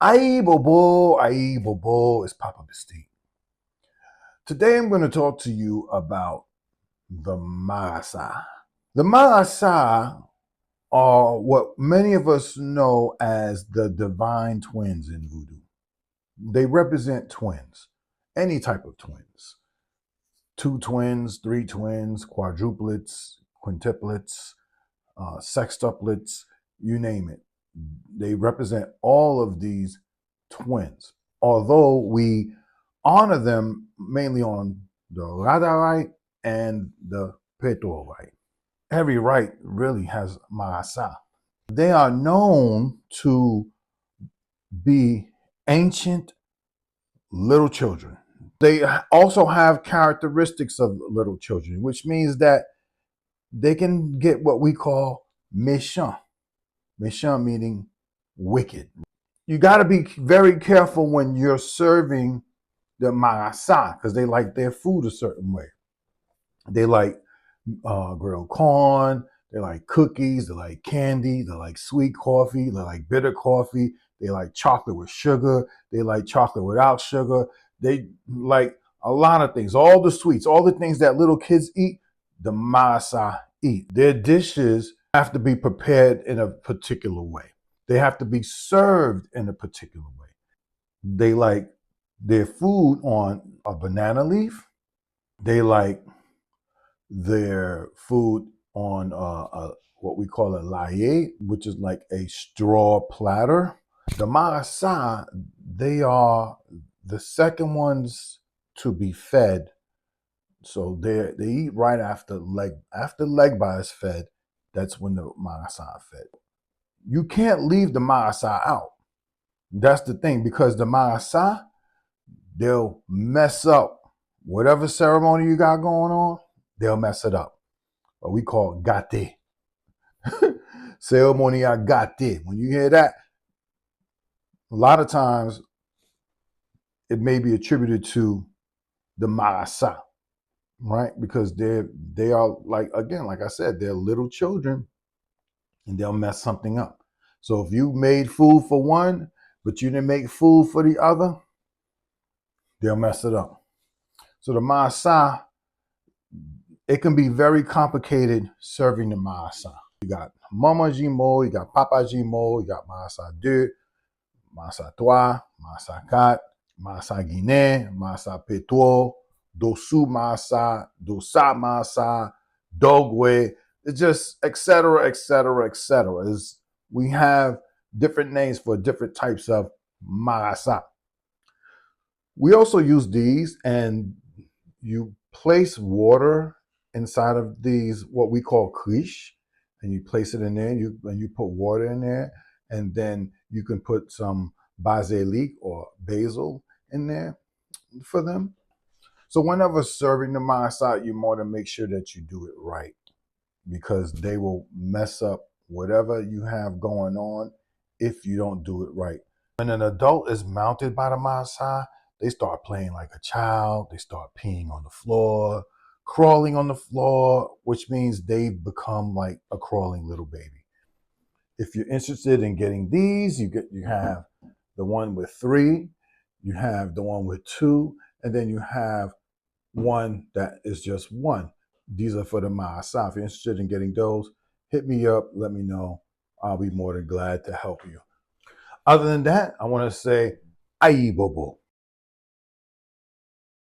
Aye Bobo, it's Papa Mystique. Today I'm going to talk to you about the Marasa. The Marasa are what many of us know as the divine twins in voodoo. They represent twins, any type of twins. Two twins, three twins, quadruplets, quintuplets, sextuplets, you name it. They represent all of these twins. Although we honor them mainly on the Rada rite and the Peto rite. Every rite really has Marasa. They are known to be ancient little children. They also have characteristics of little children, which means that they can get what we call méchant. Méchant meaning wicked. You got to be very careful when you're serving the marasa because they like their food a certain way. They like grilled corn. They like cookies. They like candy. They like sweet coffee. They like bitter coffee. They like chocolate with sugar. They like chocolate without sugar. They like a lot of things. All the sweets, all the things that little kids eat, the marasa eat. Their dishes have to be prepared in a particular way. They have to be served in a particular way. They like their food on a banana leaf. They like their food on what we call a laye, which is like a straw platter. The marasa, they are the second ones to be fed. So they eat right after leg is fed. That's when the marasa fed. You can't leave the marasa out. That's the thing, because the marasa, they'll mess up whatever ceremony you got going on. They'll mess it up. What we call gate. Ceremonia gate. When you hear that, a lot of times it may be attributed to the marasa, right? Because they are like, again, like I said, they're little children and they'll mess something up. So if you made food for one, but you didn't make food for the other, they'll mess it up. So the marasa, it can be very complicated serving the marasa. You got Mama Jimo, you got Papa Jimo, you got Marasa 2, Marasa 3, Marasa 4, Marasa Guinée, Marasa Petuo, Dosu Marasa, Dosa Marasa, Dogwe. It's just etc. etc. etc. We have different names for different types of marasa. We also use these, and you place water inside of these, what we call krish, and you place it in there, and you put water in there, and then you can put some basilic or basil in there for them. So whenever serving the marasa, you want to make sure that you do it right, because they will mess up whatever you have going on if you don't do it right. When an adult is mounted by the marasa, they start playing like a child. They start peeing on the floor, crawling on the floor, which means they've become like a crawling little baby. If you're interested in getting these, you have the one with 3, you have the one with 2, and then you have one that is just 1. These are for the marasa. If you're interested in getting those, hit me up. Let me know. I'll be more than glad to help you. Other than that, I want to say, aye bobo.